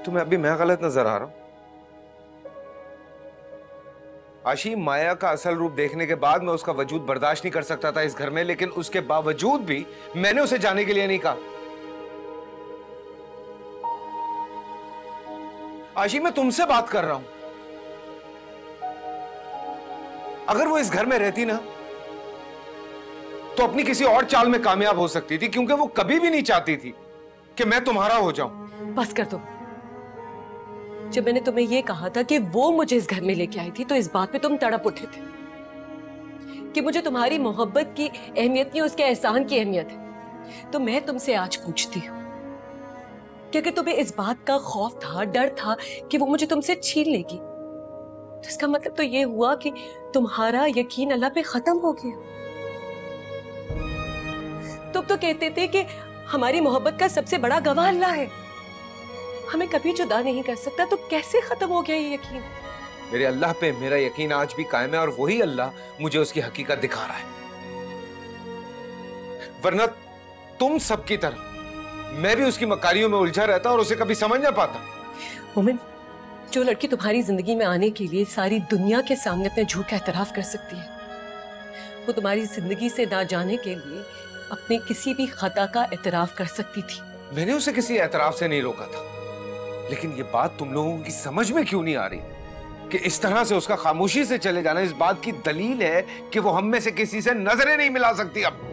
तुम्हें अभी मैं गलत नजर आ रहा हूं? आशी, माया का असल रूप देखने के बाद मैं उसका वजूद बर्दाश्त नहीं कर सकता था इस घर में, लेकिन उसके बावजूद भी मैंने उसे जाने के लिए नहीं कहा। आशी, मैं तुमसे बात कर रहा हूं। अगर वो इस घर में रहती ना तो अपनी किसी और चाल में कामयाब हो सकती थी, क्योंकि वो कभी भी नहीं चाहती थी कि मैं तुम्हारा हो जाऊं। बस कर दो। जब मैंने तुम्हें यह कहा था कि वो मुझे इस घर में लेके आई थी, तो इस बात पे तुम तड़प उठे थे कि मुझे तुम्हारी मोहब्बत की अहमियत नहीं, उसके एहसान की अहमियत है। तो मैं तुमसे आज पूछती हूँ कि अगर तुम्हें इस बात का खौफ था, डर था कि वो मुझे तुमसे छीन लेगी, तो इसका मतलब तो ये हुआ कि तुम्हारा यकीन अल्लाह पे खत्म हो गया। तुम तो कहते थे कि हमारी मोहब्बत का सबसे बड़ा गवाह अल्लाह है, हमें कभी जुदा नहीं कर सकता, तो कैसे खत्म हो गया ये यकीन? मेरे अल्लाह पे मेरा यकीन आज भी कायम है, और वही अल्लाह मुझे उसकी हकीकत दिखा रहा है। वरना तुम सबकी तरह मैं भी उसकी मकारियों में उलझा रहता और उसे कभी समझ ना पाता। मोमिन, जो लड़की तुम्हारी जिंदगी में आने के लिए सारी दुनिया के सामने अपने झूठ का एतराफ कर सकती है, वो तुम्हारी जिंदगी से ना जाने के लिए अपने किसी भी खता का एतराफ कर सकती थी। मैंने उसे किसी एतराफ से नहीं रोका था, लेकिन ये बात तुम लोगों की समझ में क्यों नहीं आ रही कि इस तरह से उसका खामोशी से चले जाना इस बात की दलील है कि वो हम में से किसी से नजरें नहीं मिला सकती अब।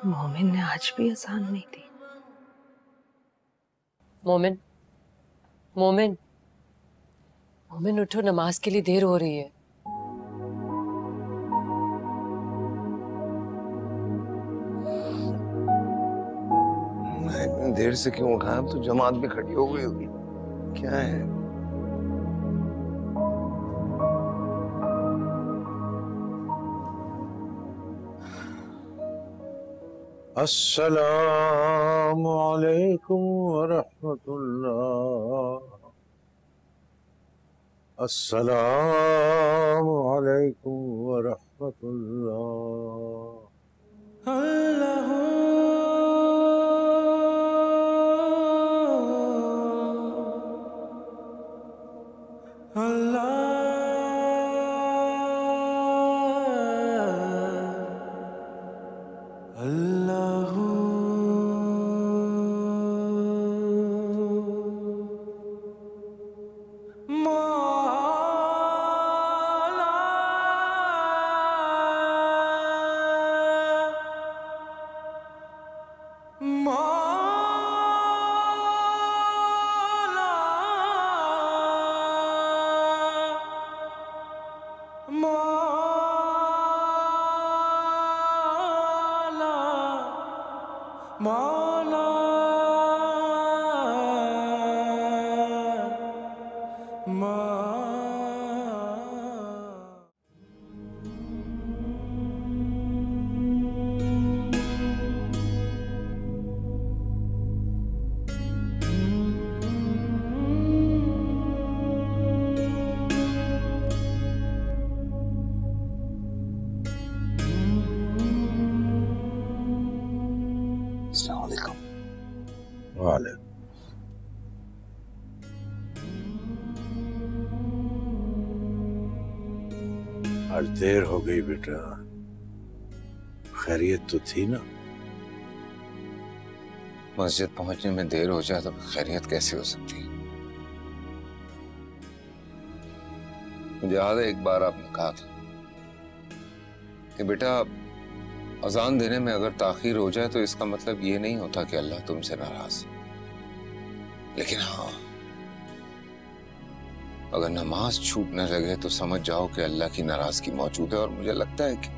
मोमिन ने आज भी अजान नहीं दी। मोमिन, मोमिन, मोमिन उठो, नमाज के लिए देर हो रही है। मैं इतनी देर से क्यों उठा? अब तो जमात भी खड़ी हो गई होगी। क्या है? अस्सलामु अलैकुम वरहमतुल्लाह। अस्सलामु अलैकुम वरहमतुल्लाह। अल्लाह आज देर हो गई बेटा, खैरियत तो थी ना? मस्जिद पहुंचने में देर हो जाए तो खैरियत कैसे हो सकती है? मुझे याद है एक बार आपने कहा था कि बेटा, अजान देने में अगर ताखीर हो जाए तो इसका मतलब ये नहीं होता कि अल्लाह तुमसे नाराज है। लेकिन हाँ, अगर नमाज छूटने लगे तो समझ जाओ कि अल्लाह की नाराजगी मौजूद है, और मुझे लगता है कि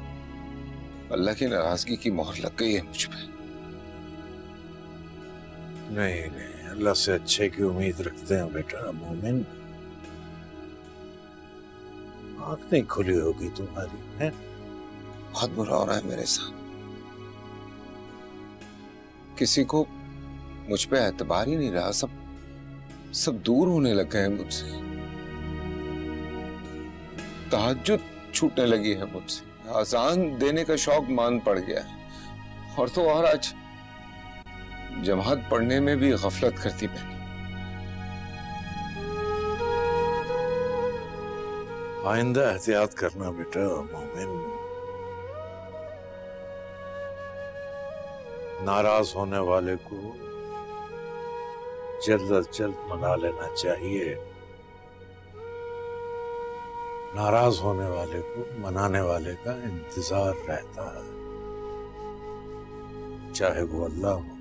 अल्लाह की नाराजगी की मोहर लग गई है मुझ पे। नहीं नहीं, अल्लाह से अच्छे की उम्मीद रखते हैं बेटा। मोमिन, आंख नहीं खुली होगी तुम्हारी, है? बहुत बुरा हो रहा है मेरे साथ। किसी को मुझ पे एतबार ही नहीं रहा। सब दूर होने लग गए हैं मुझसे। तहज्जुद छूटने लगी है मुझसे। अजान देने का शौक मान पड़ गया है। और तो और आज जमात पढ़ने में भी गफलत करती मैंने। आइंदा एहतियात करना बेटा मोमिन। नाराज होने वाले को जल्द अज जल्द मना लेना चाहिए। नाराज होने वाले को मनाने वाले का इंतजार रहता है, चाहे वो अल्लाह हो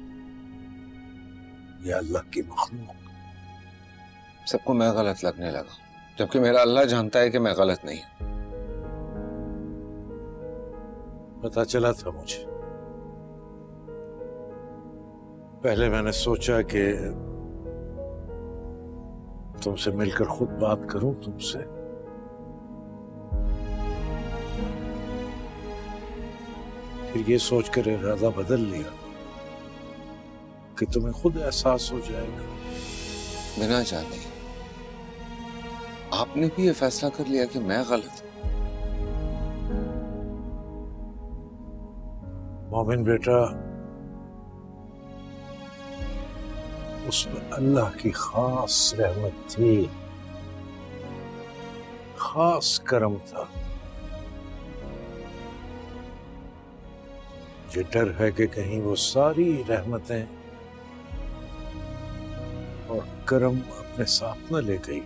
या अल्लाह की मखलूक। सबको मैं गलत लगने लगा, जबकि मेरा अल्लाह जानता है कि मैं गलत नहीं हूं। पता चला था मुझे। पहले मैंने सोचा कि तुमसे मिलकर खुद बात करूं तुमसे, फिर ये सोचकर इरादा बदल लिया कि तुम्हें खुद एहसास हो जाएगा। बिना जाने आपने भी ये फैसला कर लिया कि मैं गलत हूं। मोमिन बेटा, उसमें अल्लाह की खास रहमत थी, खास करम था। मुझे डर है कि कहीं वो सारी रहमतें और करम अपने साथ न ले गई।